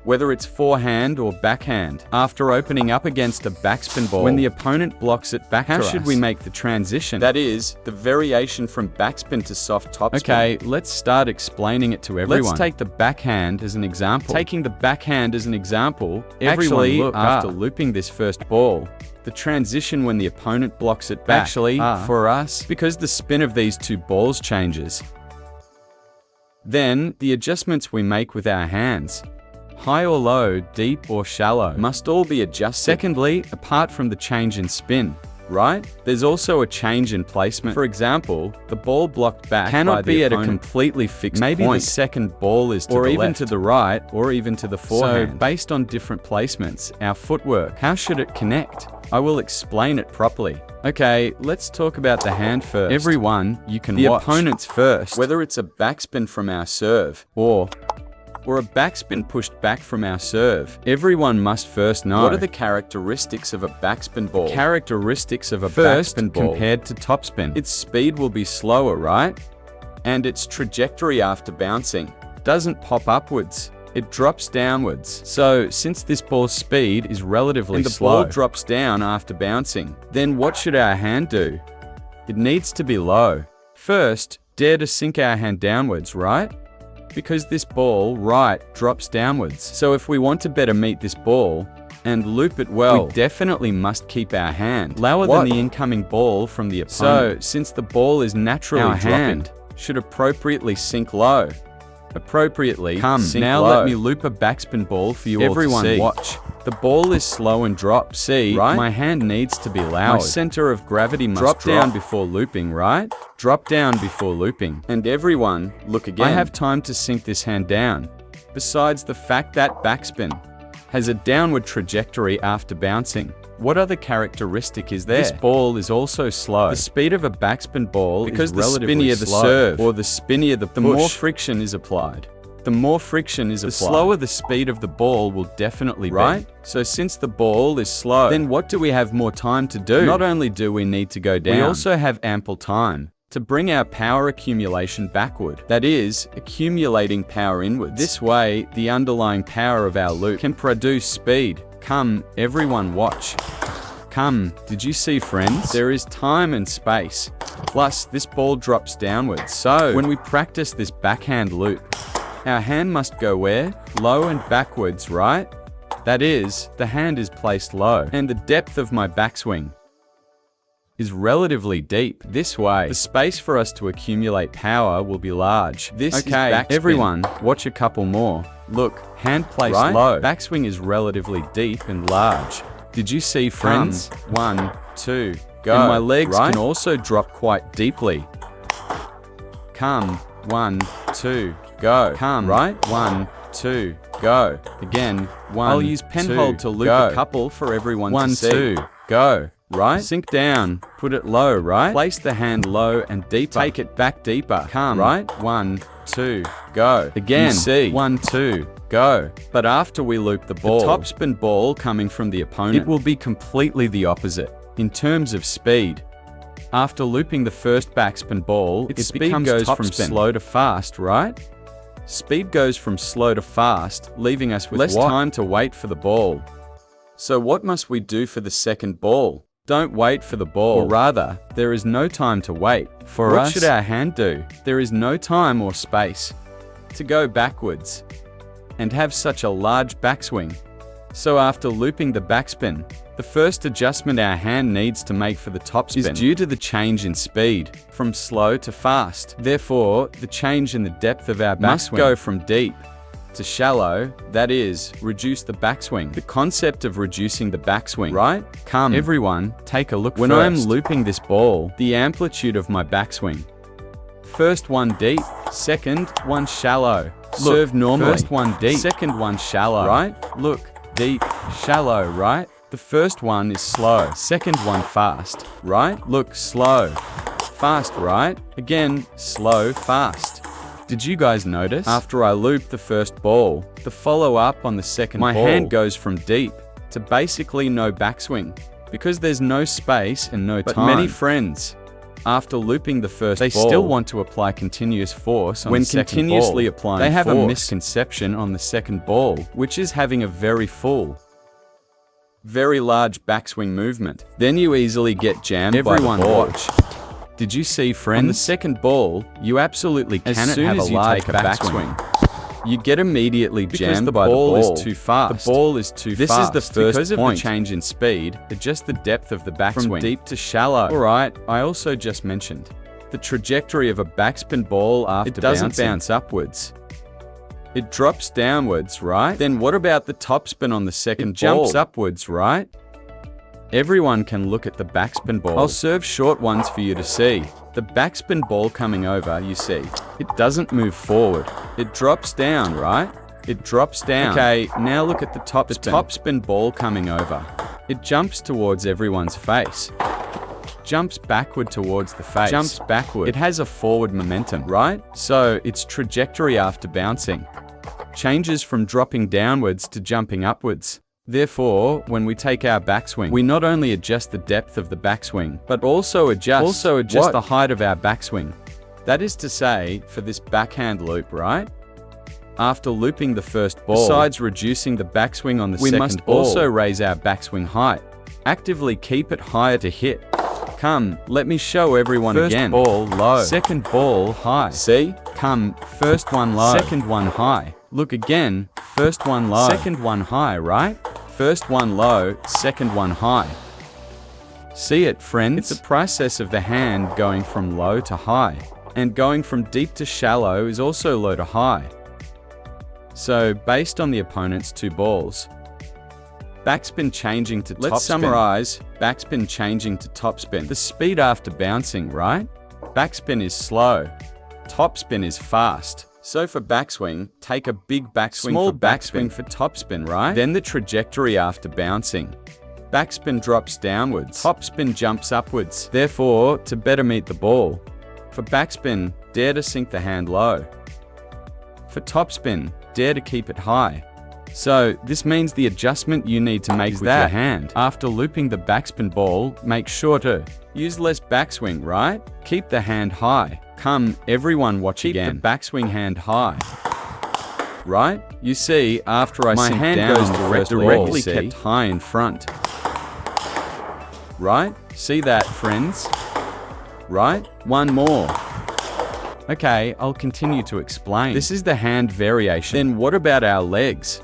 whether it's forehand or backhand. After opening up against a backspin ball, when the opponent blocks it back to us, how should we make the transition? That is, the variation from backspin to soft topspin. Okay, let's start explaining it to everyone. Let's take the backhand as an example. Taking the backhand as an example, everyone look after looping this first ball. The transition when the opponent blocks it back, for us, because the spin of these two balls changes. Then, the adjustments we make with our hands, high or low, deep or shallow, must all be adjusted. Secondly, apart from the change in spin, right? There's also a change in placement. For example, the ball blocked back cannot be at a completely fixed point. Maybe the second ball is to the left, or even to the right, or even to the forehand. So, based on different placements, our footwork, how should it connect? I will explain it properly. Okay, let's talk about the hand first. Everyone, you can watch the opponents first, whether it's a backspin from our serve, or a backspin pushed back from our serve. Everyone must first know, what are the characteristics of a backspin ball? The characteristics of a backspin ball compared to topspin. Its speed will be slower, right? And its trajectory after bouncing doesn't pop upwards. It drops downwards. So, since this ball's speed is relatively slow, and the ball drops down after bouncing, then what should our hand do? It needs to be low. First, dare to sink our hand downwards, right? Because this ball, right, drops downwards. So if we want to better meet this ball and loop it well, we definitely must keep our hand lower than the incoming ball from the opponent. So, since the ball is naturally dropping, our hand should appropriately sink low. Appropriately sink now low. Let me loop a backspin ball for you all to see. Everyone watch. The ball is slow and drops. See, right? My hand needs to be lowered. My center of gravity must drop down before looping, right? Drop down before looping. And everyone, look again. I have time to sink this hand down. Besides the fact that backspin has a downward trajectory after bouncing, what other characteristic is there? This ball is also slow. The speed of a backspin ball because is relatively the spinnier the serve, or the spinnier the push, the more friction is applied. The more friction is applied, the slower the speed of the ball will definitely be. Right? So since the ball is slow, then what do we have more time to do? Not only do we need to go down, we also have ample time to bring our power accumulation backward. That is, accumulating power inwards. This way, the underlying power of our loop can produce speed. Come, everyone watch. Come, did you see, friends? There is time and space. Plus, this ball drops downwards. So, when we practice this backhand loop, our hand must go where? Low and backwards, right? That is, the hand is placed low, and the depth of my backswing is relatively deep. This way, the space for us to accumulate power will be large. This is backspin. Everyone, watch a couple more. Look, hand placed low. Backswing is relatively deep and large. Did you see, friends? 1, 2, go. And my legs can also drop quite deeply. Come, 1, 2, go. Come, 1, 2, go. Again, 1, I'll use pen hold to loop a couple for everyone to see. 1, 2, go. Right? Sink down. Put it low, right? Place the hand low and deeper. Take it back deeper. Come. Right? 1, 2, go. Again. You see. 1, 2, go. But after we loop the ball, the topspin ball coming from the opponent, it will be completely the opposite in terms of speed. After looping the first backspin ball, its speed goes from slow to fast, right? Speed goes from slow to fast, leaving us with less time to wait for the ball. So what must we do for the second ball? Don't wait for the ball, or rather, there is no time to wait. For us, what should our hand do? There is no time or space to go backwards and have such a large backswing. So after looping the backspin, the first adjustment our hand needs to make for the topspin is due to the change in speed from slow to fast. Therefore, the change in the depth of our backswing must go from deep to shallow, that is, reduce the backswing. The concept of reducing the backswing, right? Come, everyone, take a look. When I am looping this ball, the amplitude of my backswing. First one deep, second one shallow. Serve normally. First one deep, second one shallow, right? Look, deep, shallow, right? The first one is slow, second one fast, right? Look, slow, fast, right? Again, slow, fast. Did you guys notice? After I loop the first ball, the follow-up on the second ball, my hand goes from deep to basically no backswing because there's no space and no time. But many friends, After looping the first ball, they still want to apply continuous force on the second ball. When continuously applying force, they have a misconception on the second ball, which is having a very full, very large backswing movement. Then you easily get jammed by the ball. Everyone watch. Did you see, friends? On the second ball, you absolutely cannot have a large backswing. You get immediately jammed by the ball. Is too fast. The ball is too fast. This is the first point. Because of the change in speed, adjust the depth of the backswing from deep to shallow. Alright, I also just mentioned the trajectory of a backspin ball after bouncing. It doesn't bounce upwards. It drops downwards, right? Then what about the topspin on the second ball? It jumps upwards, right? Everyone can look at the backspin ball. I'll serve short ones for you to see. The backspin ball coming over, you see, it doesn't move forward. It drops down, right? It drops down. Okay, now look at the topspin. The topspin ball coming over. It jumps towards everyone's face. Jumps backward towards the face. Jumps backward. It has a forward momentum, right? So its trajectory after bouncing changes from dropping downwards to jumping upwards. Therefore, when we take our backswing, we not only adjust the depth of the backswing, but also adjust the height of our backswing. That is to say, for this backhand loop, right? After looping the first ball, besides reducing the backswing on the second ball, we must also raise our backswing height. Actively keep it higher to hit. Come, let me show everyone again. First ball low, second ball high. See? Come, first one low, second one high. Look again, first one low, second one high, right? First one low, second one high. See it, friends? It's a process of the hand going from low to high, and going from deep to shallow is also low to high. So, based on the opponent's two balls, backspin changing to topspin. Let's summarize, backspin changing to topspin. The speed after bouncing, right? Backspin is slow, topspin is fast. So for backswing, take a big backswing, small backswing for topspin, right? Then the trajectory after bouncing. Backspin drops downwards, topspin jumps upwards. Therefore, to better meet the ball. For backspin, dare to sink the hand low. For topspin, dare to keep it high. So, this means the adjustment you need to make with your hand. After looping the backspin ball, make sure to use less backswing, right? Keep the hand high. Come, everyone watch again. Keep the backswing hand high. Right? You see, after I sink down, goes directly kept high in front. Right? See that, friends? Right? One more. Okay, I'll continue to explain. This is the hand variation. Then what about our legs?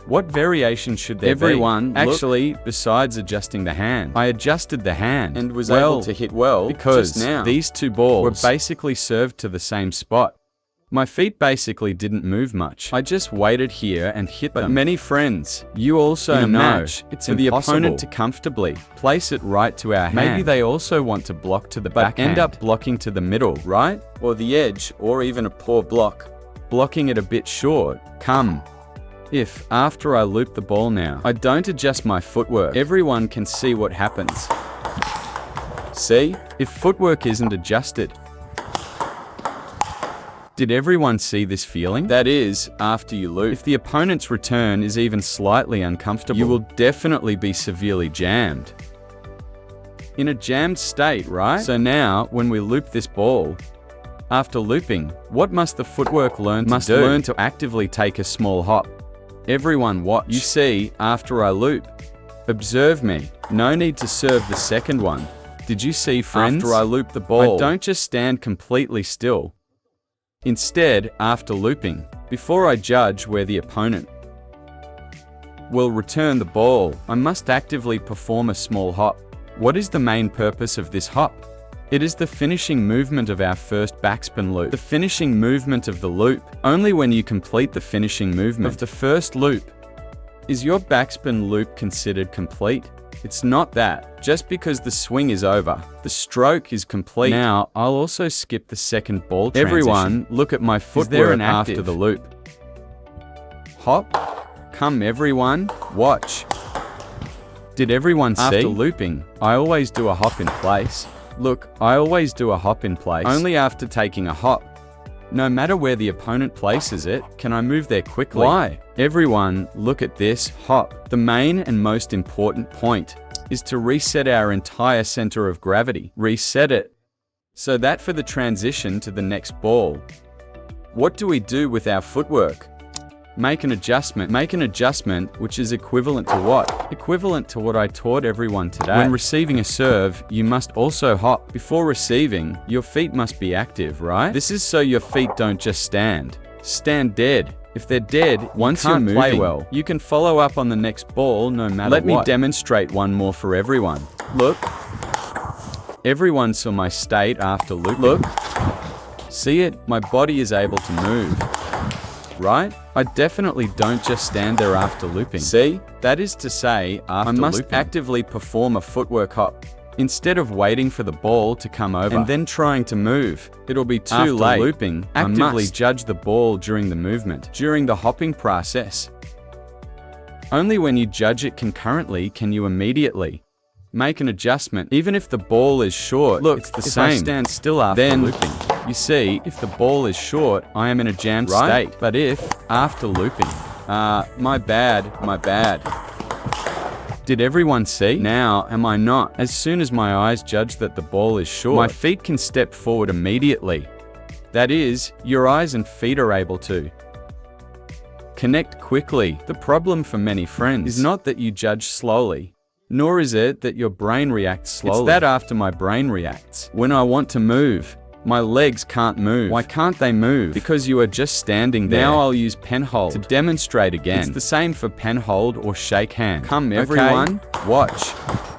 What variation should there be? Actually, besides adjusting the hand, I adjusted the hand and was able to hit well because these two balls were basically served to the same spot. My feet basically didn't move much. I just waited here and hit them. But many friends, you also know it's for the opponent to comfortably place it right to our hand. Maybe they also want to block to the backhand, end up blocking to the middle, right? Or the edge, or even a poor block. Blocking it a bit short. Come. If, after I loop the ball now, I don't adjust my footwork, everyone can see what happens. See? If footwork isn't adjusted. Did everyone see this feeling? That is, after you loop. If the opponent's return is even slightly uncomfortable, you will definitely be severely jammed. In a jammed state, right? So now, when we loop this ball, after looping, what must the footwork learn to do? Must learn to actively take a small hop. Everyone watch. You see, after I loop, observe me. No need to serve the second one. Did you see, friends? After I loop the ball, I don't just stand completely still. Instead, after looping, before I judge where the opponent will return the ball, I must actively perform a small hop. What is the main purpose of this hop? It is the finishing movement of our first backspin loop. The finishing movement of the loop. Only when you complete the finishing movement of the first loop is your backspin loop considered complete. It's not that. Just because the swing is over, the stroke is complete. Now, I'll also skip the second ball transition. Everyone, look at my footwork after the loop. Hop. Come everyone, watch. Did everyone see? After looping, I always do a hop in place. Look, I always do a hop in place. Only after taking a hop. No matter where the opponent places it, can I move there quickly? Why? Everyone, look at this hop. The main and most important point is to reset our entire center of gravity. Reset it. So that for the transition to the next ball. What do we do with our footwork? Make an adjustment. Make an adjustment, which is equivalent to what? Equivalent to what I taught everyone today. When receiving a serve, you must also hop. Before receiving, your feet must be active, right? This is so your feet don't just stand. Stand dead. If they're dead, once you're moving, play well. You can follow up on the next ball no matter what. Let me demonstrate one more for everyone. Look. Everyone saw my state after looping. Look. See it? My body is able to move. Right? I definitely don't just stand there after looping. See? That is to say, after looping, I must actively perform a footwork hop. Instead of waiting for the ball to come over and then trying to move, it'll be too late. After looping, actively judge the ball during the movement, during the hopping process. Only when you judge it concurrently can you immediately make an adjustment. Even if the ball is short, look, it's the same. If I stand still after looping, you see, if the ball is short, I am in a jammed state. But if, after looping, my bad. Did everyone see? Now, am I not? As soon as my eyes judge that the ball is short, my feet can step forward immediately. That is, your eyes and feet are able to connect quickly. The problem for many friends is not that you judge slowly, nor is it that your brain reacts slowly. It's that after my brain reacts, when I want to move, my legs can't move. Why can't they move? Because you are just standing there. Now I'll use pen hold to demonstrate again. It's the same for pen hold or shake hand. Come everyone, watch.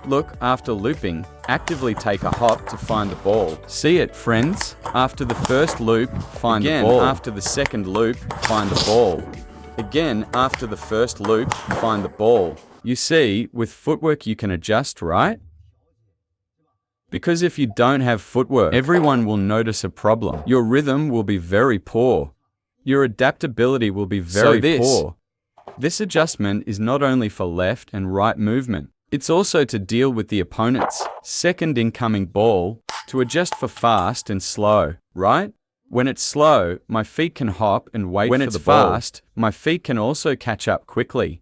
Look, after looping, actively take a hop to find the ball. See it, friends? After the first loop, find the ball. After the second loop, find the ball. Again, after the first loop, find the ball. You see, with footwork you can adjust, right? Because if you don't have footwork, everyone will notice a problem. Your rhythm will be very poor. Your adaptability will be very poor. This adjustment is not only for left and right movement, it's also to deal with the opponent's second incoming ball, to adjust for fast and slow, right? When it's slow, my feet can hop and wait for the ball. When it's fast, my feet can also catch up quickly.